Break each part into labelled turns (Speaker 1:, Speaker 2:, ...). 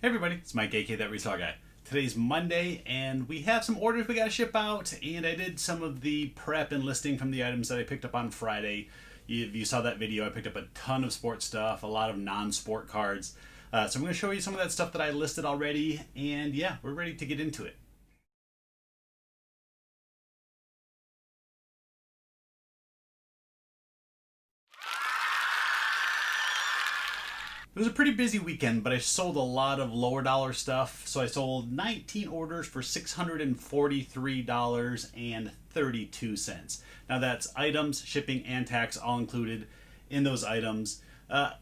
Speaker 1: Hey everybody, it's Mike, aka That Resale Guy. Today's Monday, and we have some orders we gotta ship out, and I did some of the prep and listing from the items that I picked up on Friday. If you saw that video, I picked up a ton of sports stuff, a lot of non-sport cards. So I'm gonna show you some of that stuff that I listed already, and yeah, we're ready to get into it. It was a pretty busy weekend, but I sold a lot of lower dollar stuff. So I sold 19 orders for $643.32. Now that's items, shipping, and tax all included in those items.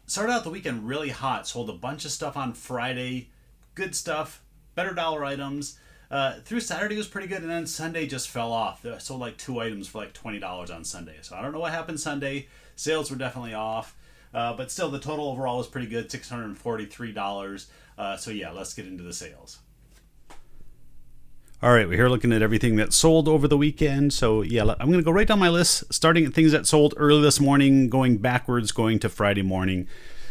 Speaker 1: Started out the weekend really hot. Sold a bunch of stuff on Friday. Good stuff, better dollar items. Through Saturday was pretty good, and then Sunday just fell off. I sold like 2 items for like $20 on Sunday. So I don't know what happened Sunday. Sales were definitely off. But still, the total overall was pretty good, $643. So yeah, let's get into the sales. All right, we're here looking at everything that sold over the weekend. So yeah, I'm going to go right down my list, starting at things that sold early this morning, going backwards, going to Friday morning.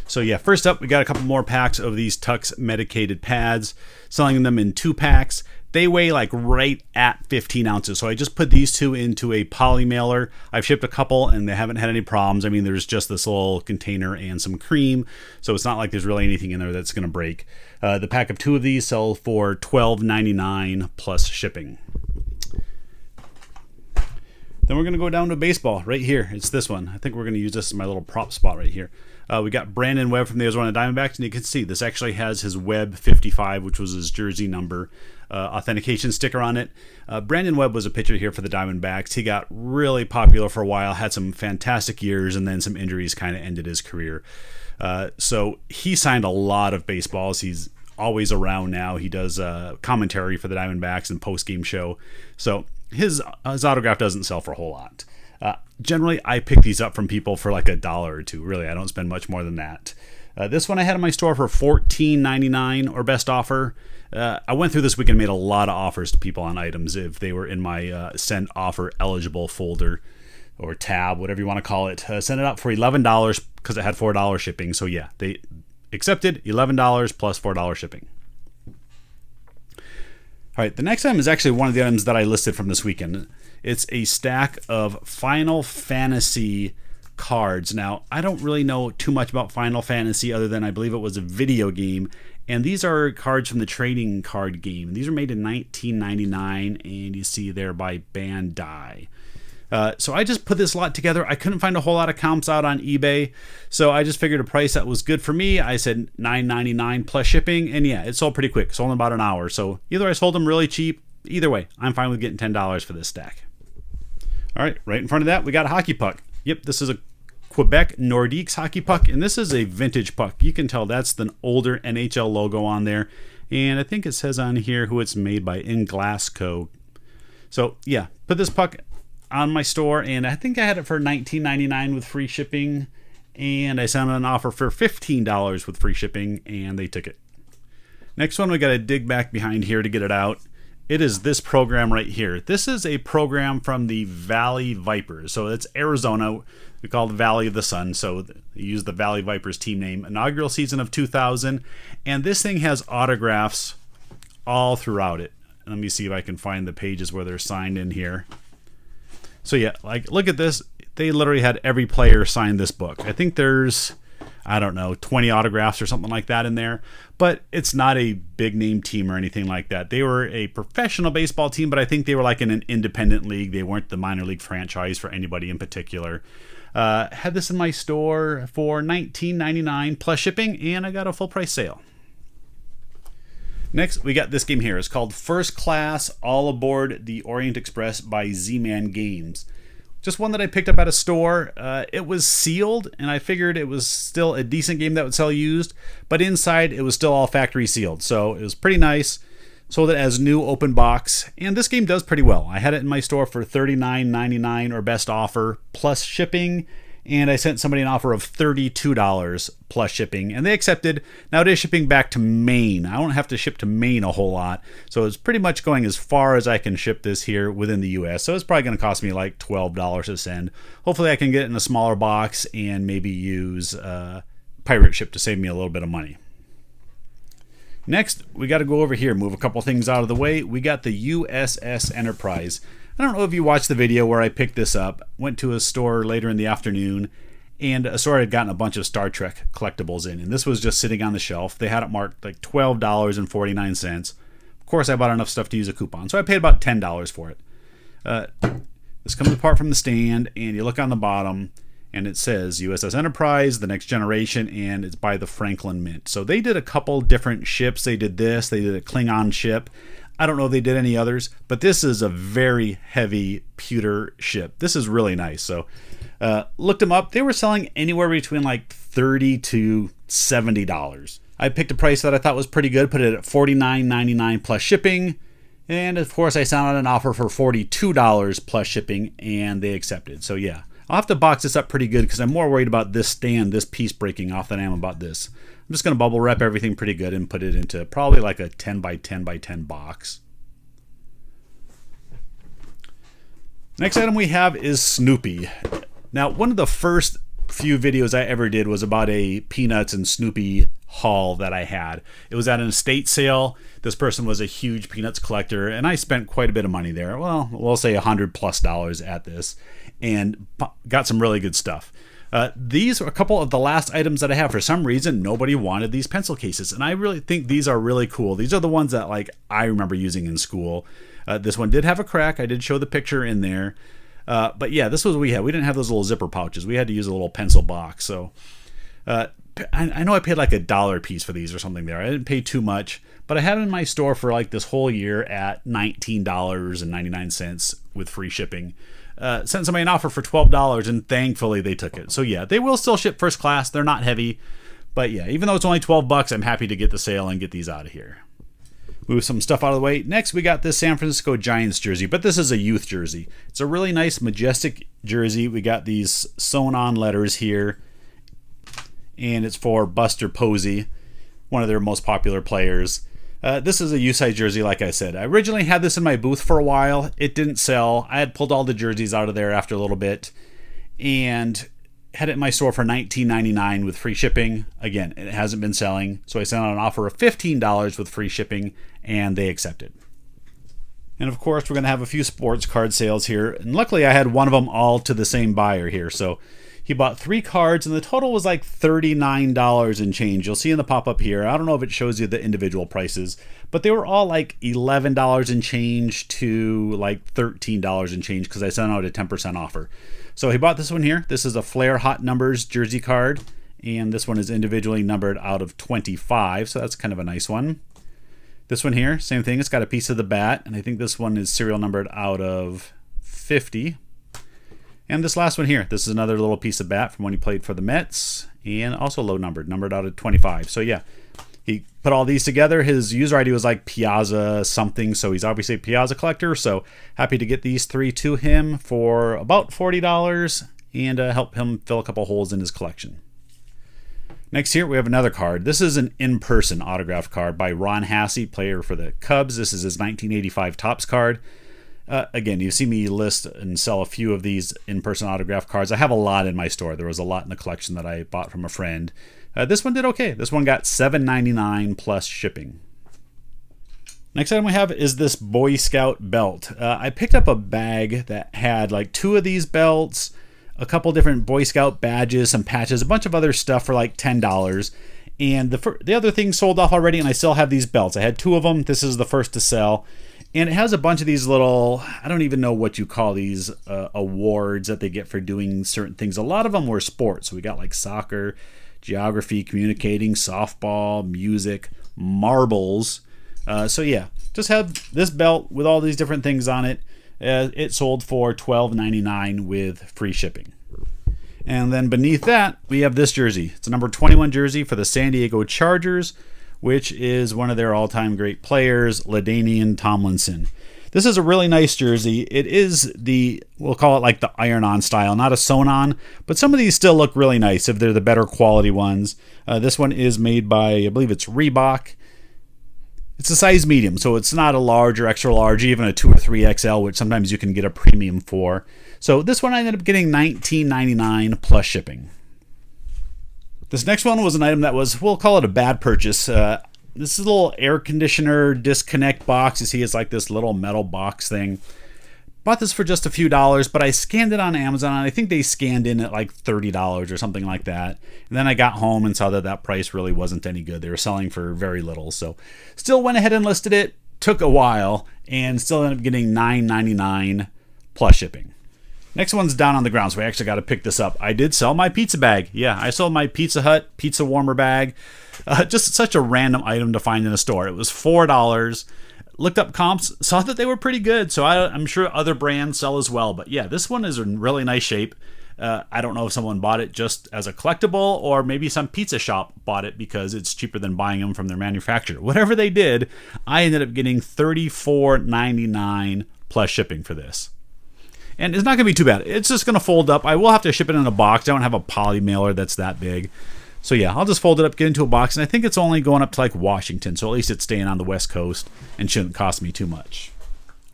Speaker 1: So yeah, first up, we got a couple more packs of these Tux Medicated Pads, selling them in 2 packs. They weigh like right at 15 ounces. So I just put these 2 into a poly mailer. I've shipped a couple and they haven't had any problems. I mean, there's just this little container and some cream. So it's not like there's really anything in there that's going to break. The pack of 2 of these sell for $12.99 plus shipping. Then we're going to go down to baseball right here. It's this one. I think we're going to use this as my little prop spot right here. We got Brandon Webb from the Arizona Diamondbacks, and you can see this actually has his Webb 55, which was his jersey number, authentication sticker on it. Brandon Webb was a pitcher here for the Diamondbacks. He got really popular for a while, had some fantastic years, and then some injuries kind of ended his career. So he signed a lot of baseballs. He's always around now. He does commentary for the Diamondbacks and post-game show. So his autograph doesn't sell for a whole lot. Generally, I pick these up from people for like $1 or $2. Really, I don't spend much more than that. This one I had in my store for $14.99 or best offer. I went through this week and made a lot of offers to people on items if they were in my send offer eligible folder or tab, whatever you want to call it. Sent it out for $11 because it had $4 shipping. So yeah, they accepted $11 plus $4 shipping. All right, the next item is actually one of the items that I listed from this weekend. It's a stack of Final Fantasy cards. Now, I don't really know too much about Final Fantasy other than I believe it was a video game. And these are cards from the trading card game. These are made in 1999, and you see there by Bandai. So I just put this lot together. I couldn't find a whole lot of comps out on eBay, so I just figured a price that was good for me. I said $9.99 plus shipping, and yeah, it sold pretty quick. Sold in about an hour. So either I sold them really cheap. Either way, I'm fine with getting $10 for this stack. All right, right in front of that, we got a hockey puck. Yep, this is a Quebec Nordiques hockey puck, and this is a vintage puck. You can tell that's the older NHL logo on there, and I think it says on here who it's made by, in Glasgow. So yeah, put this puck on my store, and I think I had it for $19.99 with free shipping, and I sent an offer for $15 with free shipping, and they took it. Next one, we got to dig back behind here to get it out. It is this program right here. This is a program from the Valley Vipers. So it's Arizona. We call it the Valley of the Sun. So they use the Valley Vipers team name. Inaugural season of 2000. And this thing has autographs all throughout it. Let me see if I can find the pages where they're signed in here. So yeah, like look at this. They literally had every player sign this book. I think there's, I don't know, 20 autographs or something like that in there. But it's not a big name team or anything like that. They were a professional baseball team, but I think they were like in an independent league. They weren't the minor league franchise for anybody in particular. Had this in my store for $19.99 plus shipping, and I got a full price sale. Next, we got this game here. It's called First Class All Aboard the Orient Express by Z-Man Games. Just one that I picked up at a store. It was sealed, and I figured it was still a decent game that would sell used, but inside it was still all factory sealed, so it was pretty nice. Sold it as new open box, and this game does pretty well. I had it in my store for $39.99 or best offer plus shipping, and I sent somebody an offer of $32 plus shipping, and they accepted. Now it is shipping back to Maine. I don't have to ship to Maine a whole lot, so it's pretty much going as far as I can ship this here within the US, so it's probably going to cost me like $12 to send. Hopefully I can get it in a smaller box and maybe use pirate ship to save me a little bit of money. Next, we got to go over here, move a couple things out of the way. We got the Uss Enterprise. I don't know if you watched the video where I picked this up. Went to a store later in the afternoon, and a store had gotten a bunch of Star Trek collectibles in, and this was just sitting on the shelf. They had it marked like $12.49. Of course, I bought enough stuff to use a coupon, so I paid about $10 for it. This comes apart from the stand, and you look on the bottom, and it says USS Enterprise, the next generation, and it's by the Franklin Mint. So they did a couple different ships. They did this. They did a Klingon ship. I don't know if they did any others, but this is a very heavy pewter ship. This is really nice. So looked them up. They were selling anywhere between like $30 to $70. I picked a price that I thought was pretty good, put it at $49.99 plus shipping. And of course, I sent out an offer for $42 plus shipping, and they accepted. So yeah, I'll have to box this up pretty good because I'm more worried about this stand, this piece breaking off than I am about this. I'm just going to bubble wrap everything pretty good and put it into probably like a 10 by 10 by 10 box. Next item we have is Snoopy. Now, one of the first few videos I ever did was about a Peanuts and Snoopy haul that I had. It was at an estate sale. This person was a huge Peanuts collector, and I spent quite a bit of money there. Well, we'll say $100+ at this, and got some really good stuff. These are a couple of the last items that I have. For some reason, nobody wanted these pencil cases, and I really think these are really cool. These are the ones that like I remember using in school. This one did have a crack. I did show the picture in there. But yeah, this was what we had. We didn't have those little zipper pouches. We had to use a little pencil box. So I know I paid like $1 a piece for these or something there. I didn't pay too much, but I had them in my store for like this whole year at $19.99 with free shipping. Sent somebody an offer for $12, and thankfully they took it. So yeah, they will still ship first class. They're not heavy, but yeah, even though it's only $12, I'm happy to get the sale and get these out of here. Move some stuff out of the way. Next, we got this San Francisco Giants jersey, but this is a youth jersey. It's a really nice, majestic jersey. We got these sewn-on letters here, and it's for Buster Posey, one of their most popular players. This is a Uci Jersey, like I said. I originally had this in my booth for a while. It didn't sell. I had pulled all the jerseys out of there after a little bit, and had it in my store for $19.99 with free shipping. Again, it hasn't been selling, so I sent out an offer of $15 with free shipping, and they accepted. And of course, we're going to have a few sports card sales here, and luckily I had one of them all to the same buyer here. So he bought 3 cards, and the total was like $39 and change. You'll see in the pop-up here. I don't know if it shows you the individual prices, but they were all like $11 and change to like $13 and change because I sent out a 10% offer. So he bought this one here. This is a Flair Hot Numbers jersey card, and this one is individually numbered out of 25, so that's kind of a nice one. This one here, same thing. It's got a piece of the bat, and I think this one is serial numbered out of 50. And this last one here, this is another little piece of bat from when he played for the Mets, and also low numbered out of 25. So yeah, he put all these together. His user ID was like Piazza something, so he's obviously a Piazza collector. So happy to get these 3 to him for about $40 and help him fill a couple holes in his collection. Next here, we have another card. This is an in-person autograph card by Ron Hassey, player for the Cubs. This is his 1985 Topps card. Again, you see me list and sell a few of these in-person autograph cards. I have a lot in my store. There was a lot in the collection that I bought from a friend. This one did okay. This one got $7.99 plus shipping. Next item we have is this Boy Scout belt. I picked up a bag that had like 2 of these belts, a couple different Boy Scout badges, some patches, a bunch of other stuff for like $10. And the other things sold off already, and I still have these belts. I had 2 of them. This is the first to sell. And it has a bunch of these little, I don't even know what you call these, awards that they get for doing certain things. A lot of them were sports. So we got like soccer, geography, communicating, softball, music, marbles. So yeah, just have this belt with all these different things on it. It sold for $12.99 with free shipping. And then beneath that, we have this jersey. It's a number 21 jersey for the San Diego Chargers, which is one of their all-time great players, LaDainian Tomlinson. This is a really nice jersey. It is we'll call it like the iron-on style, not a sewn-on, but some of these still look really nice if they're the better quality ones. This one is made by, I believe it's Reebok. It's a size medium, so it's not a large or extra large, even a 2 or 3XL, which sometimes you can get a premium for. So this one I ended up getting $19.99 plus shipping. This next one was an item that was, we'll call it a bad purchase. This is a little air conditioner disconnect box. You see it's like this little metal box thing. Bought this for just a few dollars, but I scanned it on Amazon, and I think they scanned in at like $30 or something like that. And then I got home and saw that that price really wasn't any good. They were selling for very little. So still went ahead and listed it. Took a while, and still ended up getting $9.99 plus shipping. Next one's down on the ground, so we actually got to pick this up. I did sell my pizza bag. Yeah, I sold my Pizza Hut pizza warmer bag. Just such a random item to find in a store. It was $4. Looked up comps, saw that they were pretty good, so I'm sure other brands sell as well. But yeah, this one is in really nice shape. I don't know if someone bought it just as a collectible, or maybe some pizza shop bought it because it's cheaper than buying them from their manufacturer. Whatever they did, I ended up getting $34.99 plus shipping for this. And it's not going to be too bad. It's just going to fold up. I will have to ship it in a box. I don't have a poly mailer that's that big. So yeah, I'll just fold it up, get into a box, and I think it's only going up to like Washington, so at least it's staying on the West Coast and shouldn't cost me too much.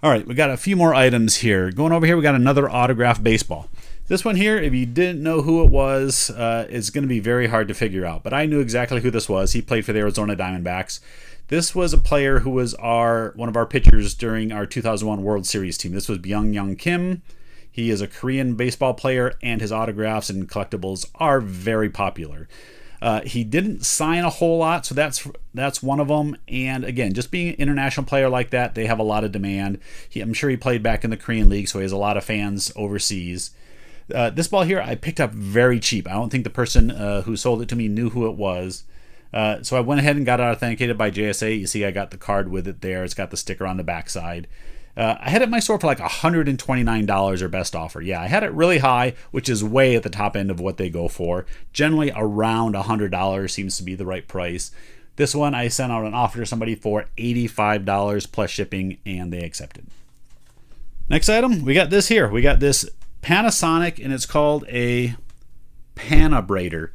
Speaker 1: All right, we got a few more items here. Going over here, we got another autographed baseball. This one here, if you didn't know who it was, it's going to be very hard to figure out, but I knew exactly who this was. He played for the Arizona Diamondbacks. This was a player who was one of our pitchers during our 2001 World Series team. This was Byung-Young Kim. He is a Korean baseball player, and his autographs and collectibles are very popular. He didn't sign a whole lot, so that's one of them. And again, just being an international player like that, they have a lot of demand. I'm sure he played back in the Korean League, so he has a lot of fans overseas. This ball here I picked up very cheap. I don't think the person who sold it to me knew who it was. So I went ahead and got it authenticated by JSA. You see I got the card with it there. It's got the sticker on the backside. I had it in my store for like $129 or best offer. Yeah, I had it really high, which is way at the top end of what they go for. Generally around $100 seems to be the right price. This one I sent out an offer to somebody for $85 plus shipping, and they accepted. Next item, we got this here. We got this Panasonic, and it's called a Pana Braider.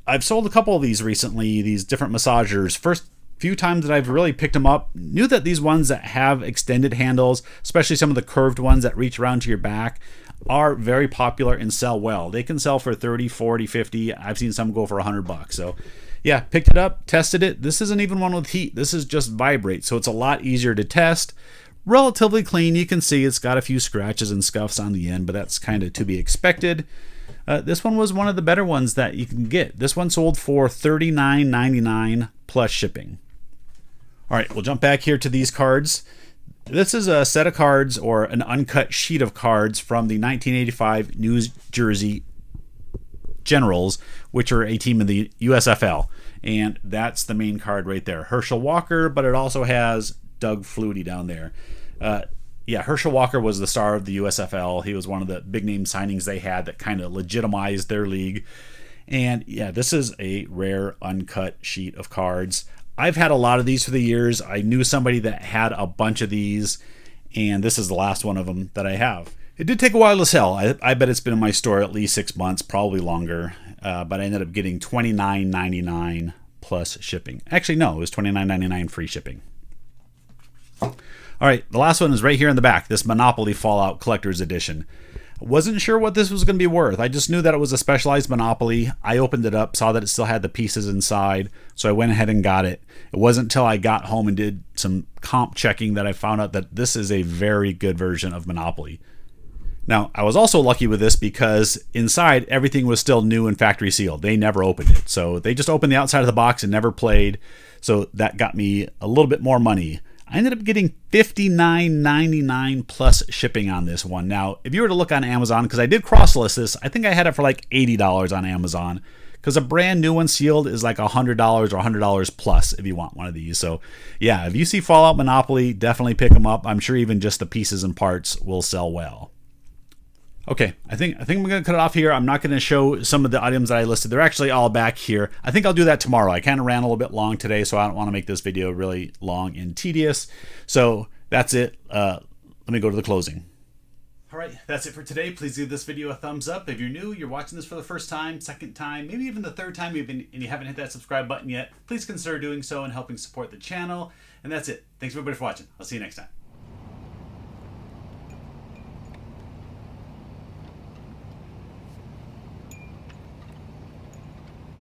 Speaker 1: I've sold a couple of these recently, these different massagers. First few times that I've really picked them up, knew that these ones that have extended handles, especially some of the curved ones that reach around to your back, are very popular and sell well. They can sell for 30, 40, 50. I've seen some go for $100. So yeah, picked it up, tested it. This isn't even one with heat. This is just vibrate. So it's a lot easier to test. Relatively clean. You can see it's got a few scratches and scuffs on the end, but that's kind of to be expected. This one was one of the better ones that you can get. This one sold for $39.99 plus shipping. All right, we'll jump back here to these cards. This is a set of cards, or an uncut sheet of cards from the 1985 New Jersey Generals, which are a team in the USFL. And that's the main card right there. Herschel Walker, but it also has Doug Flutie down there. Yeah, Herschel Walker was the star of the USFL. He was one of the big name signings they had that kind of legitimized their league. And yeah, this is a rare uncut sheet of cards. I've had a lot of these for the years. I knew somebody that had a bunch of these, and this is the last one of them that I have. It did take a while to sell. I bet it's been in my store at least 6 months, probably longer. But I ended up getting $29.99 plus shipping. Actually, no, it was $29.99 free shipping. All right, the last one is right here in the back, this Monopoly Fallout Collector's Edition. Wasn't sure what this was going to be worth. I just knew that it was a specialized Monopoly. I opened it up, saw that it still had the pieces inside, so I went ahead and got it. It wasn't until I got home and did some comp checking that I found out that this is a very good version of Monopoly. Now, I was also lucky with this because inside everything was still new and factory sealed. They never opened it. So they just opened the outside of the box and never played. So that got me a little bit more money. I ended up getting $59.99 plus shipping on this one. Now, if you were to look on Amazon, because I did cross-list this, I think I had it for like $80 on Amazon, because a brand new one sealed is like $100 or $100 plus if you want one of these. So yeah, if you see Fallout Monopoly, definitely pick them up. I'm sure even just the pieces and parts will sell well. Okay, I think I'm going to cut it off here. I'm not going to show some of the items that I listed. They're actually all back here. I think I'll do that tomorrow. I kind of ran a little bit long today, so I don't want to make this video really long and tedious. So that's it. Let me go to the closing. All right, that's it for today. Please give this video a thumbs up. If you're new, you're watching this for the first time, second time, maybe even the third time, and you haven't hit that subscribe button yet, please consider doing so and helping support the channel. And that's it. Thanks everybody for watching. I'll see you next time.